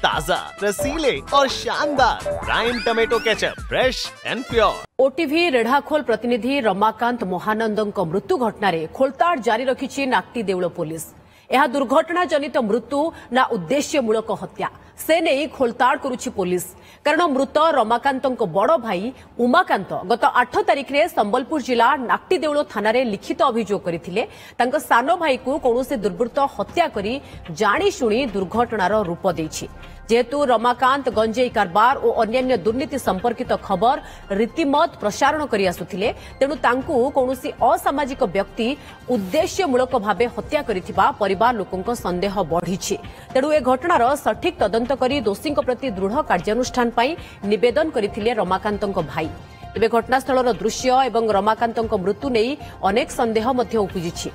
ताजा, रसीले और शानदार prime tomato ketchup, fresh and pure. OTV Redhakhol प्रतिनिधि रमाकांत महानंदଙ୍କ मृत्यु घटना खोलताड़ जारी रखिछि नाक्टी देउल पुलिस। यह दुर्घटना जनित मृत्यु ना उद्देश्यमूलक हत्या से नहीं खोलताड़ करुछि पुलिस। कारण मृत रमाकांत बड़ भाई उमाकांत गत 8 तारिख में संबलपुर जिला नाक्टी देउल थाना रे लिखित अभियोग करथिले तांको सान भाई को कौनसी दुर्बृत्त हत्या करी जानी शुणी दुर्घटनार रूप देछि। जेहेतु रमाकांत गंजेई कारबार और अन्य दुर्नीति संपर्कित खबर रीतिमत प्रसारण करि आसुथिले तेणु तांकु कौनसी असामाजिक व्यक्ति उद्देश्यमूलक भावे हत्या करिथिबा परिवार लोकंक संदेह बढ़िछि। तेणु ए घटनार सठिक तदंत करी दोषींक प्रति दृढ़ कार्यानुष्ठान पई निवेदन करथिले रमाकांतଙ୍କ भाई। तेबे घटनास्थलर दृश्य एवं रमाकांतଙ୍କ मृत्यु नेई अनेक संदेह मध्य उपजिछि।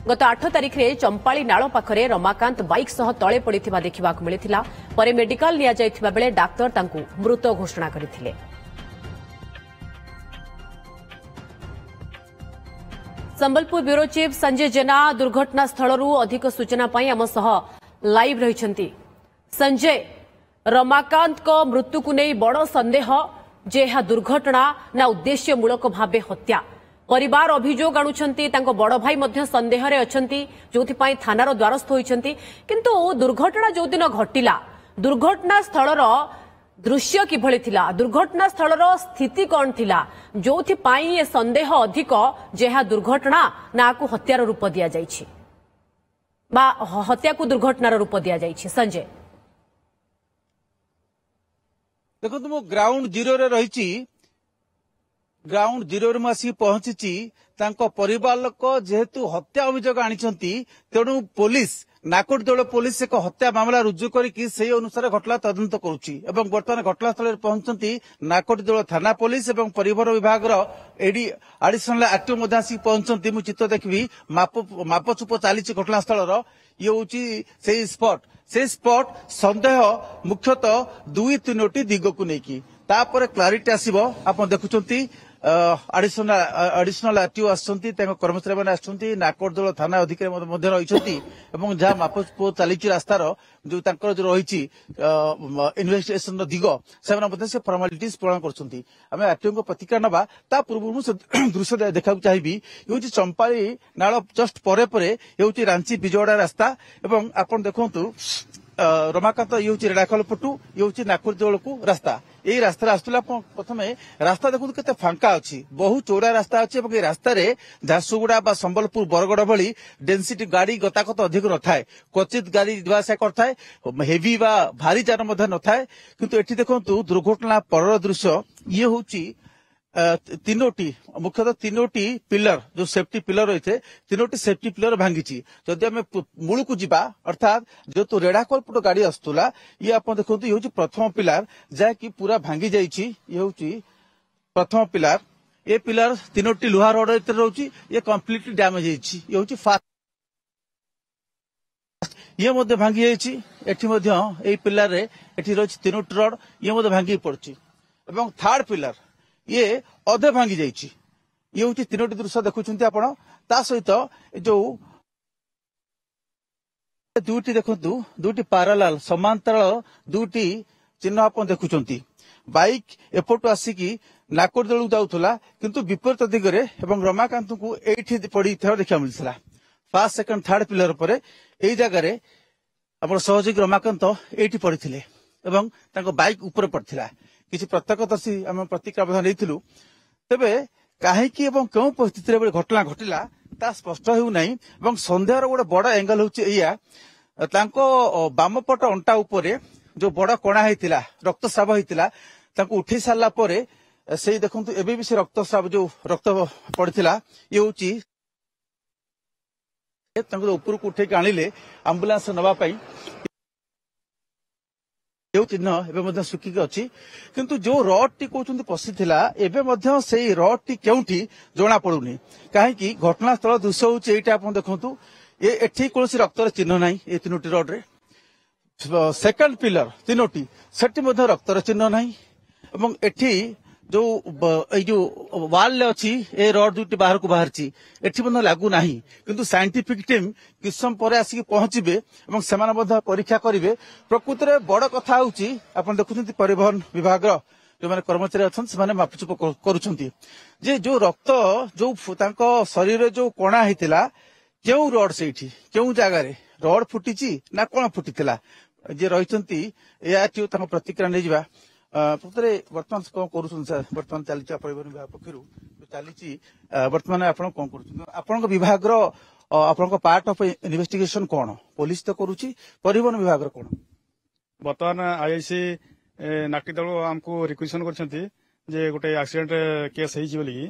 गत 8 तारिख में चंपाली नाल पाखरे रमाकांत बाइक सह तले पड़िथिबा देखिबाक मिलिथिला। परे मेडिकल निया जायथिबा बेले डाक्टर तांकु मृत घोषणा करथिले। संबलपुर ब्यूरो चीफ संजय जेना दुर्घटना स्थलरू अधिक सूचना पाई आम सह लाइव रहिछंती। संजय, रमाकांत को मृत्यु को नहीं बड़ संदेह जे यह दुर्घटना ना उद्देश्यमूलक भावे हत्या। परिवार अभियोग आणुछंती, तांको बड़ भाई मध्य संदेह रे अछंती जोथिपाई थानार द्वारस्थ होइछंती। किंतु दुर्घटना जो दिन घटिला दुर्घटना स्थलर दृश्य किभଳି थिला, दुर्घटना स्थलर स्थिति कोन थिला जोथिपाई ए संदेह अधिक जे यह दुर्घटना ना को हत्यार रूप दिया जाइछि बा हत्या को दुर्घटनार रूप दिया जाइछि। संजय, देखो तुम ग्राउंड जीरो रे रहिछि, ग्राउंड जीरो में आसी पहुंची परिवार लोक जेहेतु हत्या अभियोग आनिछंती तेणु पुलिस नाकोट देउल पुलिस एक हत्या मामला रुजु करके से अनुसार घटना तदंत करुछि। एवं वर्तमान घटनास्थल पहुंचती नाकोट देउल थाना पुलिस एवं परिवार विभाग एडी एडिशनल एक्टिव मध्य आसी पहुंचती। मु चित्र देखबी मापचुप चली घटनास्थल ये होची से स्पॉट संदेह मुख्यतः 2-3 दिग को लेकिन तापर क्लारिटी आसीबो। आप देखुछंती एडिशनल एक्टिव आछंती, कर्मचारी मैंने आछंती, नाकोटदोल थाना अधिकारी मध्य रहिछंती एवं जहां मापचुप चली रास्तार जो तांकर जो रहिछि इन्वेस्टिगेशन दिग से फॉर्मालिटीज पूर्ण करछंती। आमे एक्टिव को प्रतिक्रिया नबा ता पूर्व दृश्य देखा चाहिए। ये चंपाली नाल जस्ट परे परे ये रांची बिजवाड़ा रास्ता एवं आपन देखंतु रमाकांत ये रेड़ाखोल पटू ये नाकोट देउल को रास्ता। यही रास्ता आसला प्रथम रास्ता देखो केते फांका अच्छी, बहुत चौड़ा रास्ता अच्छी। रास्ता रे झारसुगुड़ा बा संबलपुर बरगड़ भली डेनसीटी गाड़ी गतागत अधिक न थाए, क्वचित गाड़ी जावासा करथाए, हेवी बा भारी जान मध्य न थाए। किंतु एठी देखंतु दुर्घटना पर दृश्य ये होची मुख्यतः 3टी पिलर जो सेफ्टी पिलर रही थे 3टी सेफ्टी पिलर भांगी। जदि आम मूल को जीवा अर्थात जो तो रेड़ाखोल पट गाड़ी आसुला ये आप देखो ये हूँ प्रथम पिलर जहाँकि पूरा भांगी जाइए। ये हूँ प्रथम पिलर, ये पिलर 3टी लुहा रड रोचे ये कम्प्लीटली डैमेज होती। ये हूँ फास्ट ये मध्य भांगी जाइए। पिलर रे एठी रही 3टी रड ये भांगी पड़ी। थर्ड पिलर ये अधे भांगी जाइए। ये हूँ 3टी दृश्य देखुंत आपण ता सहित जो 2टी देखंतु 2टी पैरेलल समांतराल 2टी चिन्ह आप देखुंत। बाइक एपटू आसिकी नाकोट देउल जाउथला किंतु विपरीत दिगरे एवं रमाकांत को एठी पड़ी देखा मिलता। फर्स्ट सेकंड थर्ड पिलर पर यही जगह आम सहयोगी रमाकांत एठी पड़ते एवं बाइक ऊपर पड़ता। किसी प्रत्यक्षदर्शी आम प्रतिक्रिया नहीं तेबे कहीं क्यों परिस्थिति घटना घटिला ता स्पष्ट हो सन्देहर गोटे बड़ एंगल हूँ बामपट अंटा उपरे जो बड़ कणा होता रक्तस्राव होता उठे सारा पर से देखु एबे भी से रक्तस्राव जो रक्त पड़ता ये हूँ ऊपर को उठे आनिले आंबुलांस नवाई चिन्ह एवं सुखिक अच्छी। किंतु जो रड टी कहते पशिला एवं से रड टी क्योंठी जना पड़ुनी कहीं घटनास्थल दृश्य होता आप देखु ये कौन रक्तर चिन्ह ना ये 3टी रड रे। सेकंड पिलर 3टी सेठी रक्तर चिन्ह ना एवं एठी जो जो वाल अच्छी ए रड दुटी बाहर को बाहरी एटी लागू ना किंतु साइंटिफिक टीम किछ समय पर आसिक पहुंचे और से परीक्षा करेंगे प्रकृत में बड़ कथा हूँ आप देखुं परिवहन विभाग जो मैंने कर्मचारी अच्छा से मापचुप कर जो रक्त जो शरीर जो कणा होता क्यों रड से क्यों जगार रड फुटी ना कौन फुटी जे रही प्रतिक्रिया नहीं जा प्रकृत बर्तमान कौन कर सर बर्तमान चली परिवहन विभाग पक्ष चली बर्तमान आप कौन कर विभाग आप पार्ट ऑफ इन्वेस्टिगेशन कौन पुलिस तो करुच्ची परिवहन विभाग कौन बर्तमान आईआईसी नाट्य दल आमको रिक्वेशन कर गोटे एक्सीडेंट केस होगी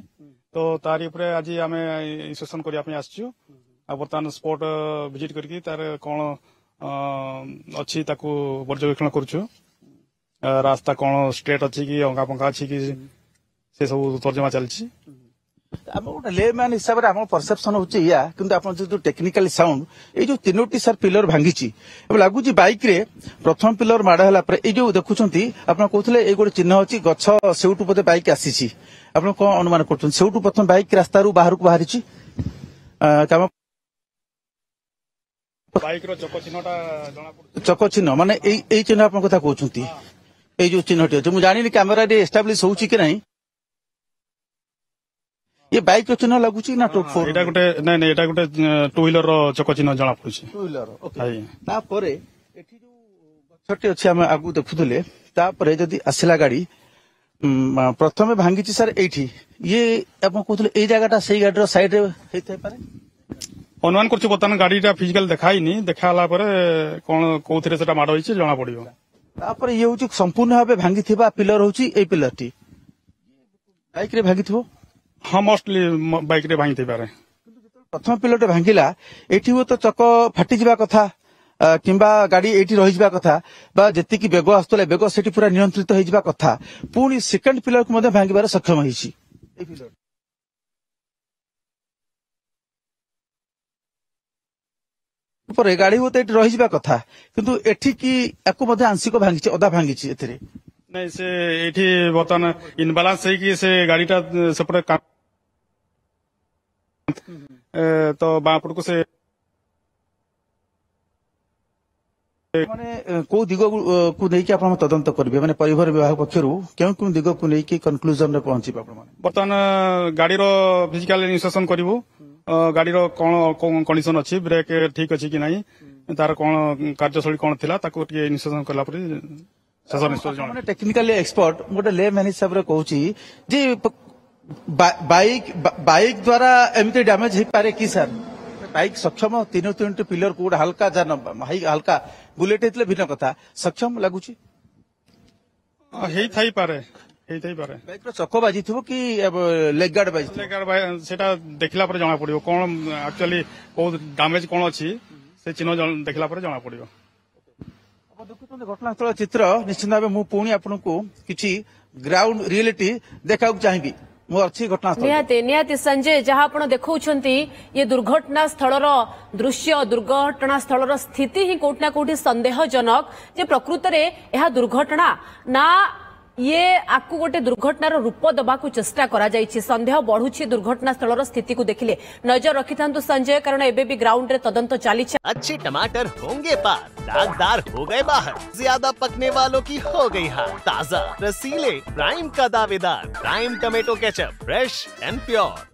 तो तारी उपरे आज आम इन्वेस्टिगेशन करने आसचु बर्तमान स्पॉट विजिट करके तार कौन अच्छी पर्यवेक्षण करुचु रास्ता कौन स्ट्रेट अच्छी कि अंगा पंगा अच्छी कि से सब तर्जमा चलती गोटे लेमैन हिसाब से आम परसेप्शन होया कि आप जो टेक्निकल साउंड ये जो तीनोटी सर पिलर भांगी लगुच बैक रे प्रथम पिलर माड़ है ये जो देखुं आप कहते ये गोटे चिन्ह अच्छी गछ सेउटू बोधे बैक आसी आप कौन अनुमान कर प्रथम बैक रास्ता बाहर को बाहरी कम बाइक चक चिन्ह चक चिन्ह माने यही चिन्ह आप कथा कहते ये जो चिन्ह अच्छे मुझे जानी कैमेरा एस्टाब्लीश हो कि नहीं ये बाइक रो चिन्ह लगुच ना फोर एटा गोटे नहीं नहीं एटा गोटे टू व्हीलर रो चक चिन्ह जना पड़ुची टू व्हीलर ओके तापरे एठी जो गछटी अछि हम आगु देखुथले तापरे जदी आसिला गाड़ी प्रथमे भांगी सर एठी ये आप कहथले ए जगहटा सही गाड़ी रो साइड रे हेतै पारे अनुमान करछु बर्तमान गाड़ीटा फिजिकल देखाइनी देखाला पर कोन कोथिरे सेटा माड होइछि जना पड़ियो तापरे ये होछि संपूर्ण भाबे भांगी थिबा पिलर होछि ए पिलरटी बाइक रे भांगी थिबो हाँ मोस्टली बाइक रे भांगी पारे प्रथम पिलर भांगिला एठी तो चक फाटी जिबा कथा किंबा गाड़ी एठी रही जिबा कथा बा जेतिकी बेग आस्तले बेग सेठी पूरा नियंत्रित हो जिबा कथा पुणी सेकंड पिलर को मध्ये भांगिबार सक्षम होइछि ए पिलर पर गाड़ी होते एठी रही जिबा कथा किंतु एठी की एको मध्ये आंशिक भांगिछि अधा भांगिछि एथिरे नहीं से एठी बर्तमान इनबालांस है कि से गाड़ीटा सेपटे तो बापड़ को से माने को दिग को नहीं कि आपण तदंत करिवे माने परिवहन विभाग पक्षरु केउ केउ दिग को नहीं कि कंक्लूजन रे पहुंची आपण माने बर्तमान गाड़ी रो फिजिकल इन्स्पेक्शन करिवो गाड़ी रो कोन कंडीशन अछि ब्रेक ठीक अछि कि नहीं तार कोन कार्यशैली कोन थिला ताको टिके इन्स्पेक्शन करला पर टेक्निकल एक्सपर्ट गोटे लेमैन हिसाब से कहूँ जे बाइक द्वारा एमती डैमेज हो पारे कि सर बाइक सक्षम तीन पिलर को हल्का जान हल्का बुलेट होते भिन्न कथा सक्षम लगुच बाइक चक बाजी थो कि लेग गार्ड बाजी सेटा देखला पर जना पड़ियो कोन एक्चुअली को डैमेज कोन अछि से चिन्ह देखला पर जना पड़ियो देखुं घटनास्थल चित्र निश्चित भाव मुझे आपको किसी ग्राउंड रियलिटी देखा चाहिए निहाती संजय जहाँ आप देखुंट ये दुर्घटना स्थल दृश्य दुर्घटना स्थल स्थिति ही कोटना कोटी संदेहजनक जे प्रकृत में यह दुर्घटना ना ये आपको गोटे दुर्घटनार रूप दबाकू चेष्टा करा जायछि संदेह बढ़ुछि दुर्घटना स्थल स्थिति को देखिले नजर रखि थांतु संजय कारण एबे भी ग्राउंड रे तदंत चाली अच्छे टमाटर होंगे पार दागदार हो गए बाहर ज्यादा पकने वालों की हो गई हार ताजा रसीले प्राइम का दावेदार prime tomato ketchup fresh and pure.